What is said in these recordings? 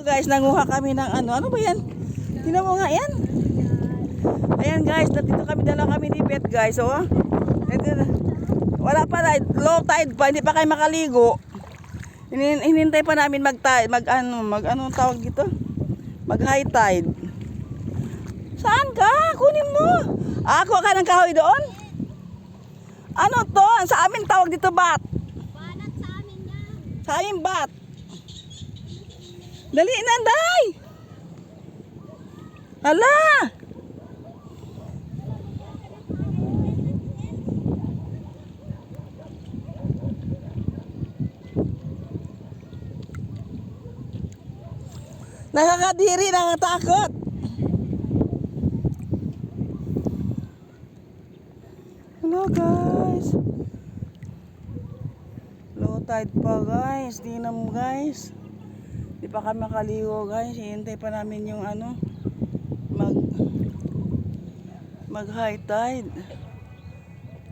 Guys, nanguha kami ng ano ba yan? Tingnan mo nga yan. Ayan guys, dito kami, dalawa kami ni Beth guys. Oh. Wala pa, low tide pa, hindi pa kayo makaligo. Hinintay pa namin mag tawag dito? Mag high tide. Saan ka? Kunin mo. Ako ka ng kahoy doon? Ano to? Sa amin tawag dito bat. Banat sa amin yan. Sa amin bat. Dali na, day. Hala. Nakakadiri, nakatakot. Hello guys. Low tide pa guys. Tingnan mo guys. Di pa kami makaligo guys. Hihintay pa namin yung ano. Mag high tide.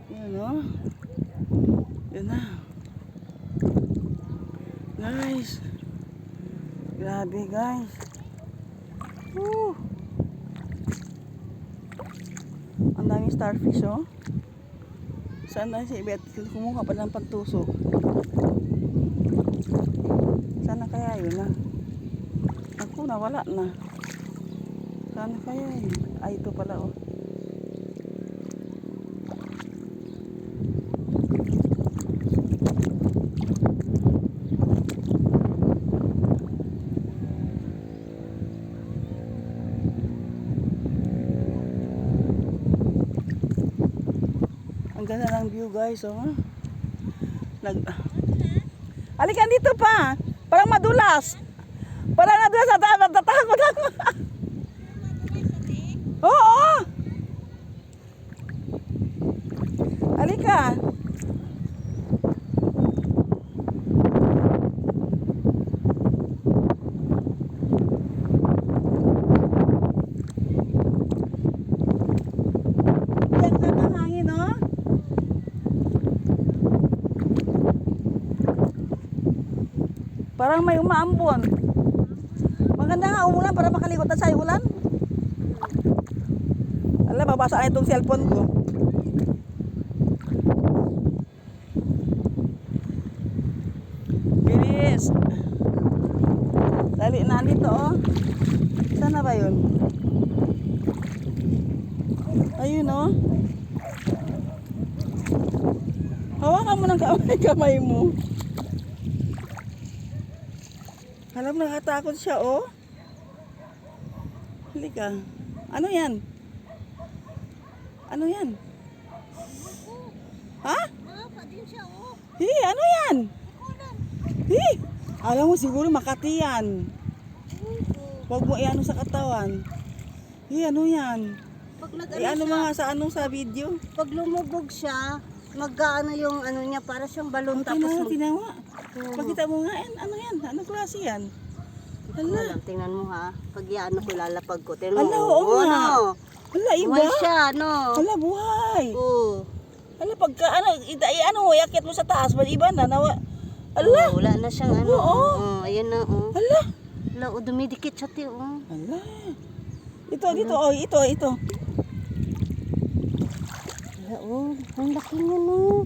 Yan o. Yan na. Guys. Grabe guys. Woo. Ang daming starfish oh. Saan na si Beth? Kumuha pa ng pagtusok. Sana kaya yun na. Ako nawala na. Sana kaya yun. Ay ito pala oh. Ang ganda ng view guys, oh. Halika dito pa. Parang madulas. Parang madulas at natatakot ako. Oo. Halika. Ganda ng hangin, oh. Parang may umaambon. Maganda nga umulan para makaligot na sa ulan. Alam, mabasa na itong cellphone ko. Bilis. Dali na dito oh. Sana ba yun? Ayun oh. Hawakan mo ng kamay mo. Alam, nakatakot siya, oh. Halika. Ano yan? Ano yan? Ha? Nakapa din siya, oh. Ano yan? Alam mo, siguro Makati yan. Huwag mo i-ano sa katawan. Ano yan? Pag nag-ano I-ano siya, mga sa video. pag lumubog siya, mag-ano yung ano niya, para siyang balon tapos Tinawa. Pakita mo nga yan. Ano yan? Anong klase yan? Hala. Tingnan mo ha. Pag iano ko, lalapag ko. Tingnan Hala, mo. oo nga. Ano? Hala, iba. Buhay siya, no? Hala, buhay. Oo. Hala, pagka ano, iakit mo sa taas, iba na, hala. Oo, wala na siyang ano. Oo. Ayan na, oh. Hala. Wala, dumidikit siya, ti, oh. Hala. Dito, oh, ito. Wala, oh. Ang laki niya, no.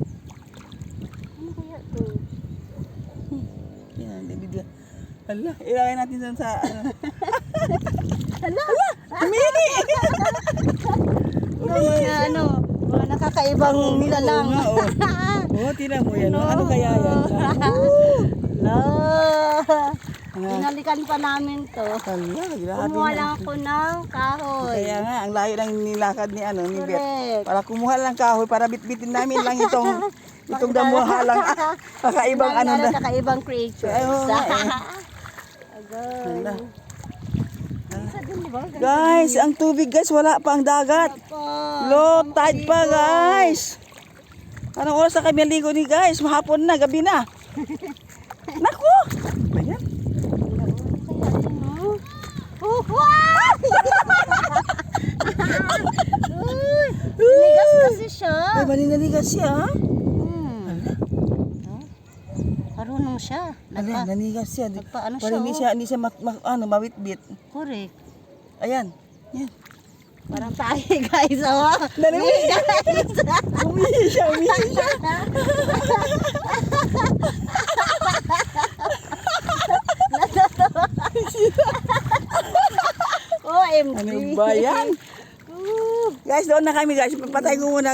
Ano kaya to? Yan, bibigla. Hala, ilagay natin dun sa, ano. Hala! Mini! Mga ano, mga nakakaibang nilalang. Oo nga, oh. Tingnan mo yan. Ano kaya yan? Hala! Hala. Binalikan pa namin to. Hala, grabe Kumuha na. lang ako ng kahoy. Kaya nga, ang layo ng nilakad ni Beth. Correct. Para kumuha lang kahoy, para bitbitin namin lang itong damuha lang. Kakaibang ano na. Kakaibang creatures. Ay, oo nga, eh. Agay. Hala. Isa din, di ba? Guys, ang tubig guys, wala pa ang dagat. Low tide pa guys. Anong oras na kami ligo ni guys? Mahapon na, gabi na. Naku! Ayan. Oh, wow! Nigas kasi siya. Ay, maninanigas siya. Marunong ano siya. Ala, nanigas siya. Nagpa-ano Para siya, hindi siya mawitbit. Correct. Ayan. Yan. Parang tayo guys, oh. Umihi siya, umihi siya. OMG. Ano ba yan? Guys, doon na kami guys. Patay ko muna.